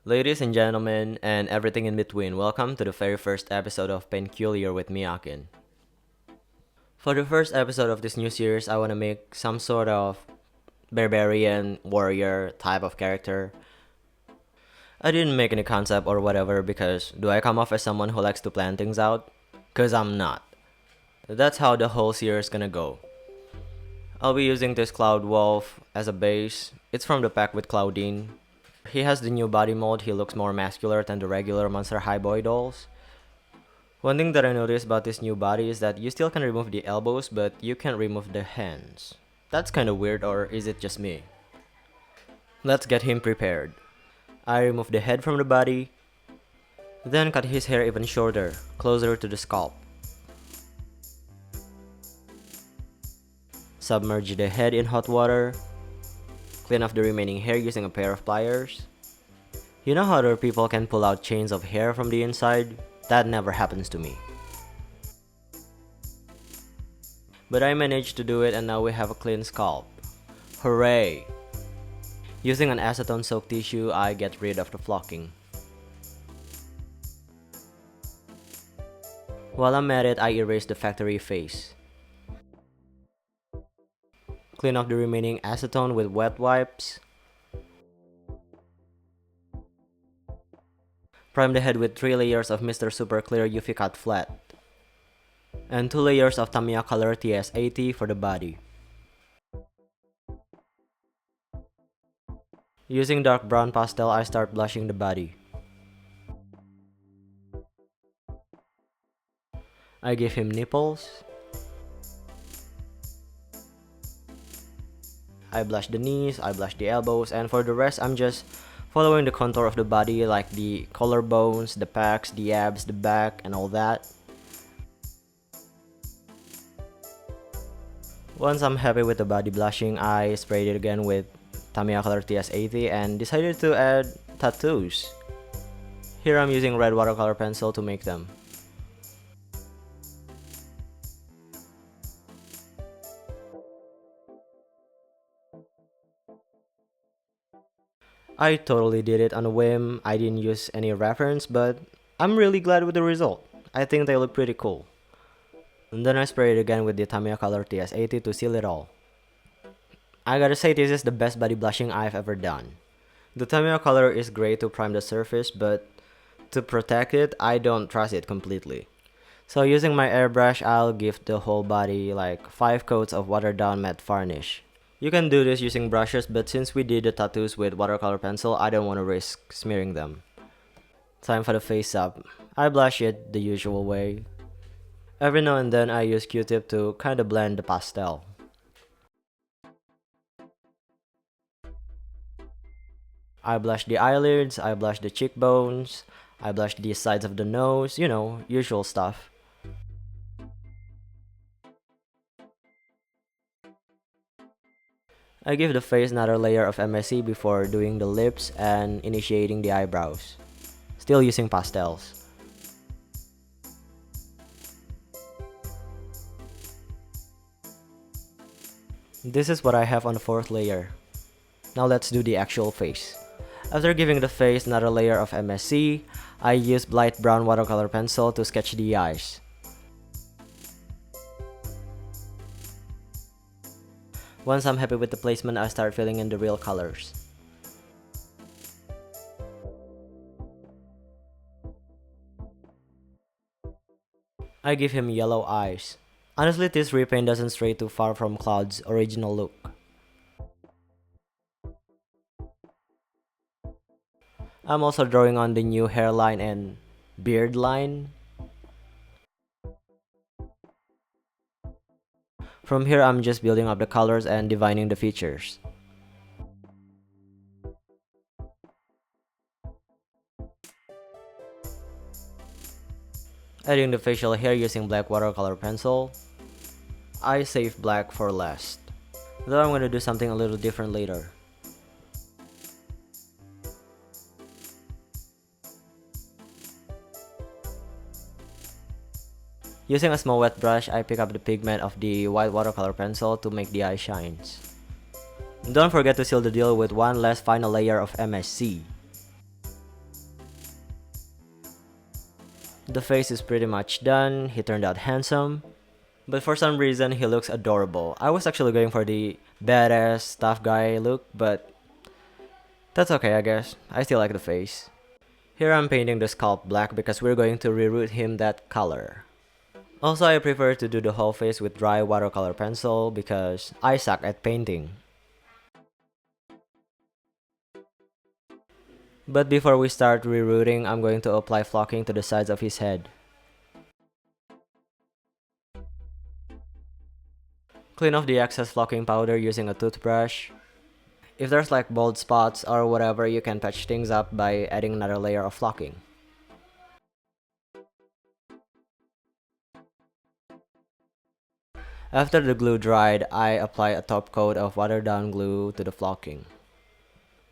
Ladies and gentlemen, and everything in between, welcome to the very first episode of PAINTCULIAR with me, Akin. For the first episode of this new series, I want to make some sort of barbarian warrior type of character. I didn't make any concept or whatever because do I come off as someone who likes to plan things out? Cause I'm not. That's how the whole series gonna go. I'll be using this Cloud Wolf as a base. It's from the pack with Cloudine. He has the new body mold. He looks more muscular than the regular Monster High Boy dolls. One thing that I noticed about this new body is that you still can remove the elbows, but you can't remove the hands. That's kinda weird, or is it just me? Let's get him prepared. I remove the head from the body, then cut his hair even shorter, closer to the scalp. Submerge the head in hot water. Clean off the remaining hair using a pair of pliers. You know how other people can pull out chains of hair from the inside? That never happens to me. But I managed to do it and now we have a clean scalp. Hooray! Using an acetone soaked tissue, I get rid of the flocking. While I'm at it, I erase the factory face. Clean off the remaining acetone with wet wipes. Prime the head with 3 layers of Mr. Super Clear UV Cut Flat. And 2 layers of Tamiya Color TS80 for the body. Using dark brown pastel, I start blushing the body. I give him nipples. I blush the knees, I blush the elbows, and for the rest, I'm just following the contour of the body like the collarbones, the pecs, the abs, the back, and all that. Once I'm happy with the body blushing, I sprayed it again with Tamiya Color TS80 and decided to add tattoos. Here I'm using red watercolor pencil to make them. I totally did it on a whim. I didn't use any reference, but I'm really glad with the result. I think they look pretty cool. And then I sprayed it again with the Tamiya Color TS80 to seal it all. I gotta say, this is the best body blushing I've ever done. The Tamiya color is great to prime the surface, but to protect it, I don't trust it completely. So using my airbrush, I'll give the whole body like 5 coats of watered down matte varnish. You can do this using brushes, but since we did the tattoos with watercolor pencil, I don't want to risk smearing them. Time for the face up. I blush it the usual way. Every now and then I use Q-tip to kinda blend the pastel. I blush the eyelids, I blush the cheekbones, I blush the sides of the nose, you know, usual stuff. I give the face another layer of MSC before doing the lips and initiating the eyebrows. Still using pastels. This is what I have on the 4th layer. Now let's do the actual face. After giving the face another layer of MSC, I use light brown watercolor pencil to sketch the eyes. Once I'm happy with the placement, I start filling in the real colors. I give him yellow eyes. Honestly, this repaint doesn't stray too far from Cloud's original look. I'm also drawing on the new hairline and beard line. From here, I'm just building up the colors and defining the features. Adding the facial hair using black watercolor pencil. I save black for last, though I'm gonna do something a little different later. Using a small wet brush, I pick up the pigment of the white watercolor pencil to make the eye shines. Don't forget to seal the deal with one last final layer of MSC. The face is pretty much done. He turned out handsome, but for some reason he looks adorable. I was actually going for the badass tough guy look, but that's okay, I guess. I still like the face. Here I'm painting the scalp black because we're going to reroot him that color. Also, I prefer to do the whole face with dry watercolor pencil because I suck at painting. But before we start rerooting, I'm going to apply flocking to the sides of his head. Clean off the excess flocking powder using a toothbrush. If there's like bald spots or whatever, you can patch things up by adding another layer of flocking. After the glue dried, I apply a top coat of watered down glue to the flocking.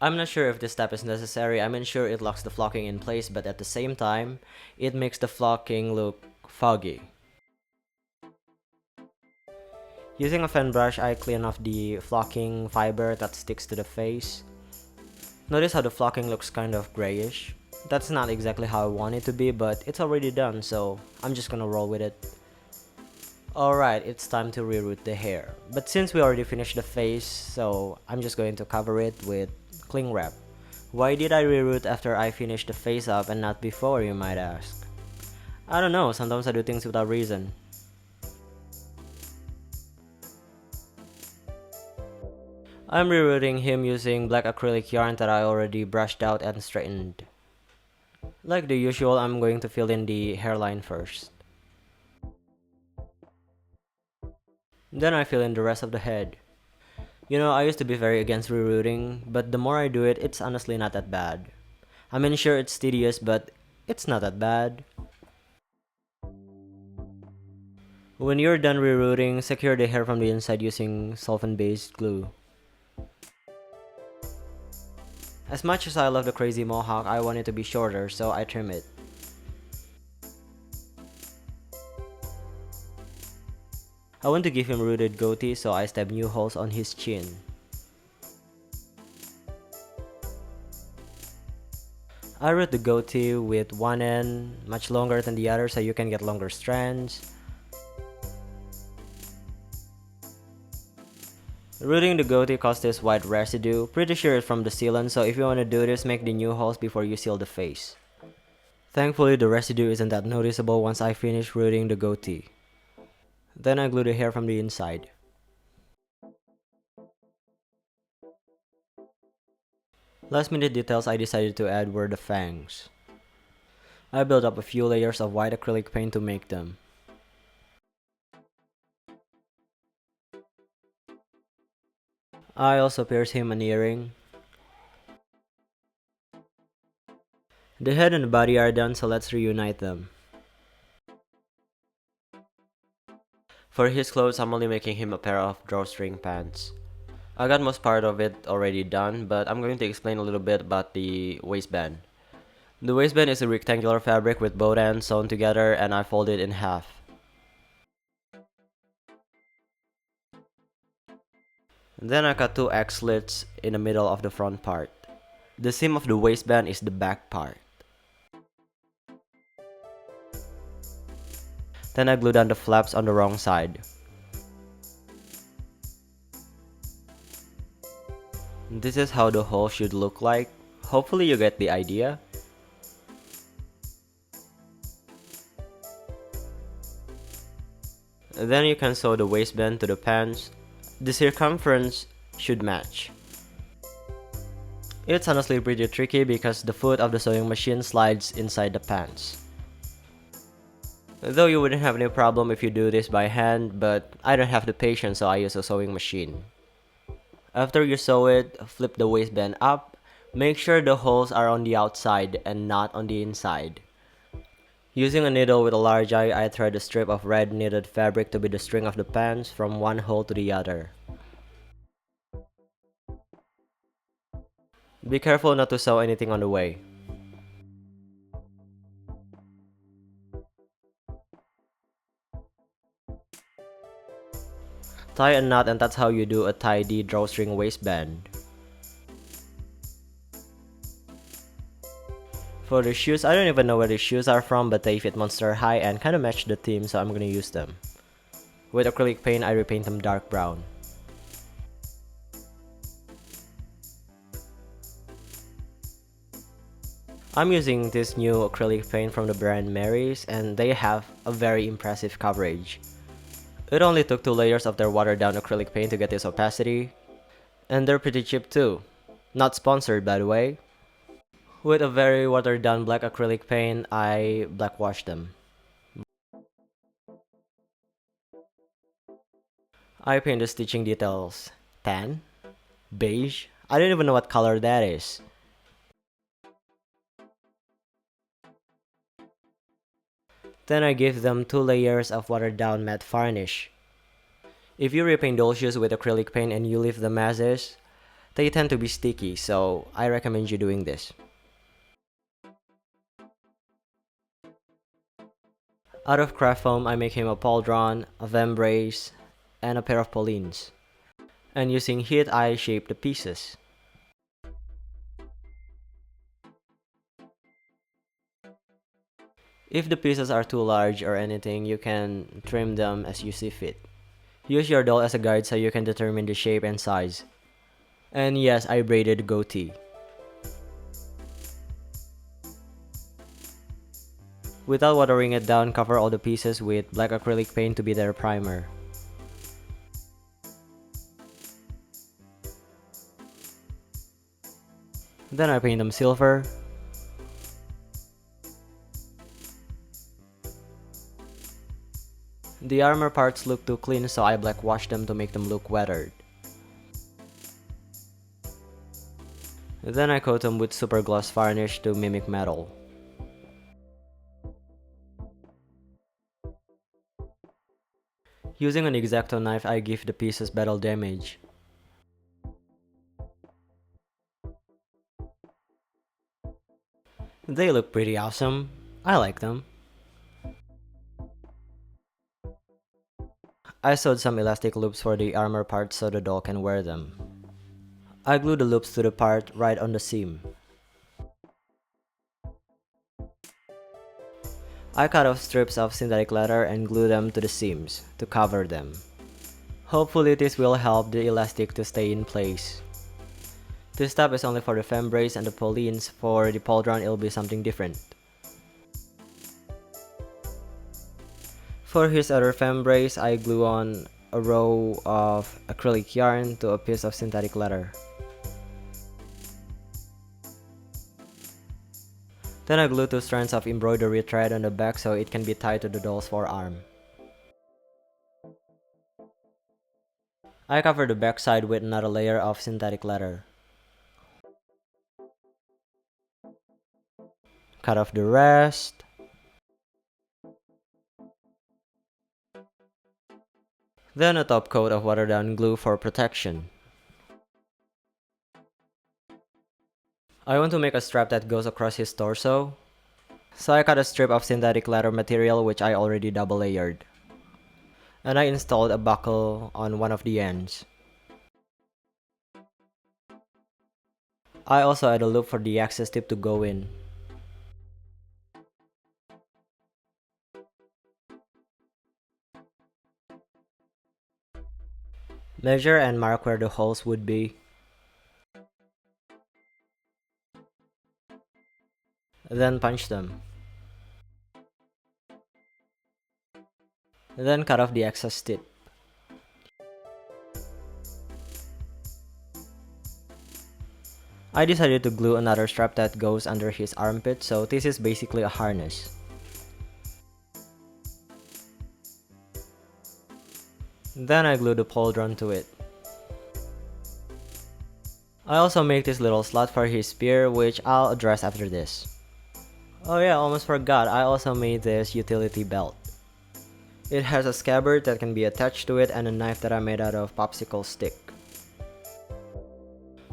I'm not sure if this step is necessary. I'm sure it locks the flocking in place, but at the same time, it makes the flocking look foggy. Using a fan brush, I clean off the flocking fiber that sticks to the face. Notice how the flocking looks kind of grayish. That's not exactly how I want it to be, but it's already done, so I'm just gonna roll with it. Alright, it's time to reroot the hair. But since we already finished the face, so I'm just going to cover it with cling wrap. Why did I reroot after I finished the face up and not before, you might ask? I don't know, sometimes I do things without reason. I'm rerooting him using black acrylic yarn that I already brushed out and straightened. Like the usual, I'm going to fill in the hairline first. Then I fill in the rest of the head. You know, I used to be very against rerooting, but the more I do it, it's honestly not that bad. Sure it's tedious, but it's not that bad. When you're done rerooting, secure the hair from the inside using solvent-based glue. As much as I love the crazy mohawk, I want it to be shorter, so I trim it. I want to give him rooted goatee, so I stab new holes on his chin. I root the goatee with one end much longer than the other so you can get longer strands. Rooting the goatee caused this white residue. Pretty sure it's from the sealant, so if you want to do this, make the new holes before you seal the face. Thankfully, the residue isn't that noticeable once I finish rooting the goatee. Then I glue the hair from the inside. Last minute details I decided to add were the fangs. I built up a few layers of white acrylic paint to make them. I also pierced him an earring. The head and the body are done, so let's reunite them. For his clothes, I'm only making him a pair of drawstring pants. I got most part of it already done, but I'm going to explain a little bit about the waistband. The waistband is a rectangular fabric with both ends sewn together, and I fold it in half. Then I cut two X slits in the middle of the front part. The seam of the waistband is the back part. Then I glue down the flaps on the wrong side. This is how the hole should look like. Hopefully you get the idea. Then you can sew the waistband to the pants. The circumference should match. It's honestly pretty tricky because the foot of the sewing machine slides inside the pants. Though you wouldn't have any problem if you do this by hand, but I don't have the patience, so I use a sewing machine. After you sew it, flip the waistband up. Make sure the holes are on the outside and not on the inside. Using a needle with a large eye, I thread a strip of red knitted fabric to be the string of the pants from one hole to the other. Be careful not to sew anything on the way. Tie a knot, and that's how you do a tidy drawstring waistband. For the shoes, I don't even know where the shoes are from, but they fit Monster High and kinda match the theme, so I'm gonna use them. With acrylic paint, I repaint them dark brown. I'm using this new acrylic paint from the brand Mary's, and they have a very impressive coverage. It only took 2 layers of their watered down acrylic paint to get this opacity, and they're pretty cheap too. Not sponsored, by the way. With a very watered down black acrylic paint, I black washed them. I paint the stitching details tan, beige, I don't even know what color that is. Then I give them 2 layers of watered down matte varnish. If you repaint doll shoes with acrylic paint and you leave them as is, they tend to be sticky, so I recommend you doing this. Out of craft foam, I make him a pauldron, a vambrace, and a pair of Paulines. And using heat, I shape the pieces. If the pieces are too large or anything, you can trim them as you see fit. Use your doll as a guide so you can determine the shape and size. And yes, I braided goatee. Without watering it down, cover all the pieces with black acrylic paint to be their primer. Then I paint them silver. The armor parts look too clean, so I black wash them to make them look weathered. Then I coat them with super gloss varnish to mimic metal. Using an X-Acto knife, I give the pieces battle damage. They look pretty awesome. I like them. I sewed some elastic loops for the armor parts so the doll can wear them. I glued the loops to the part right on the seam. I cut off strips of synthetic leather and glue them to the seams to cover them. Hopefully this will help the elastic to stay in place. This step is only for the vambrace and the Paulines. For the pauldron, it'll be something different. For his other vambrace, I glue on a row of acrylic yarn to a piece of synthetic leather. Then I glue 2 strands of embroidery thread on the back so it can be tied to the doll's forearm. I cover the back side with another layer of synthetic leather. Cut off the rest. Then a top coat of watered down glue for protection. I want to make a strap that goes across his torso, so I cut a strip of synthetic leather material which I already double layered. And I installed a buckle on one of the ends. I also add a loop for the access tip to go in. Measure and mark where the holes would be. Then punch them. Then cut off the excess tip. I decided to glue another strap that goes under his armpit, so this is basically a harness. Then I glue the pauldron to it. I also make this little slot for his spear, which I'll address after this. Oh yeah, almost forgot, I also made this utility belt. It has a scabbard that can be attached to it and a knife that I made out of popsicle stick.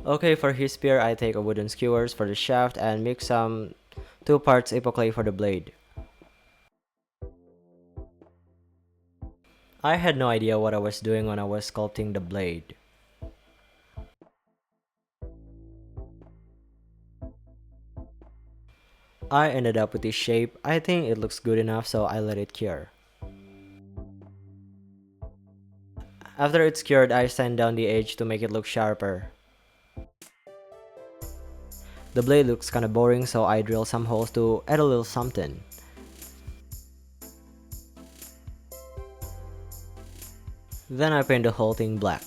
Okay, for his spear I take a wooden skewers for the shaft and mix some 2 parts epoclay for the blade. I had no idea what I was doing when I was sculpting the blade. I ended up with this shape. I think it looks good enough, so I let it cure. After it's cured, I sand down the edge to make it look sharper. The blade looks kinda boring, so I drill some holes to add a little something. Then I paint the whole thing black.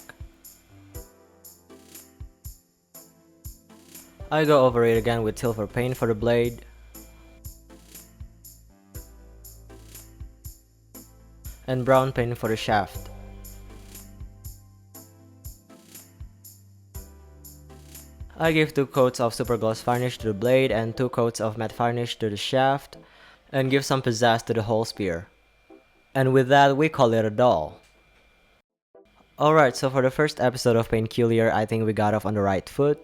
I go over it again with silver paint for the blade. And brown paint for the shaft. I give 2 coats of super gloss varnish to the blade and 2 coats of matte varnish to the shaft, and give some pizzazz to the whole spear. And with that, we call it a doll. Alright, so for the first episode of PAINTCULIAR, I think we got off on the right foot.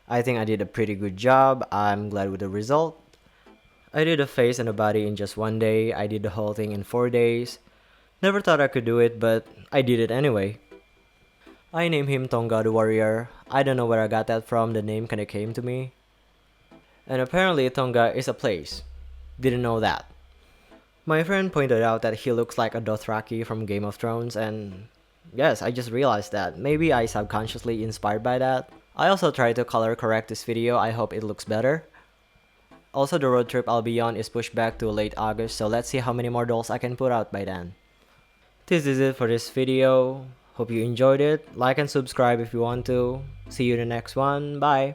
I think I did a pretty good job. I'm glad with the result. I did the face and the body in just 1 day. I did the whole thing in 4 days. Never thought I could do it, but I did it anyway. I named him Tonga the Warrior. I don't know where I got that from, the name kinda came to me. And apparently Tonga is a place. Didn't know that. My friend pointed out that he looks like a Dothraki from Game of Thrones, and yes, I just realized that. Maybe I subconsciously inspired by that. I also tried to color correct this video. I hope it looks better. Also, the road trip I'll be on is pushed back to late August, so let's see how many more dolls I can put out by then. This is it for this video. Hope you enjoyed it. Like and subscribe if you want to. See you in the next one. Bye.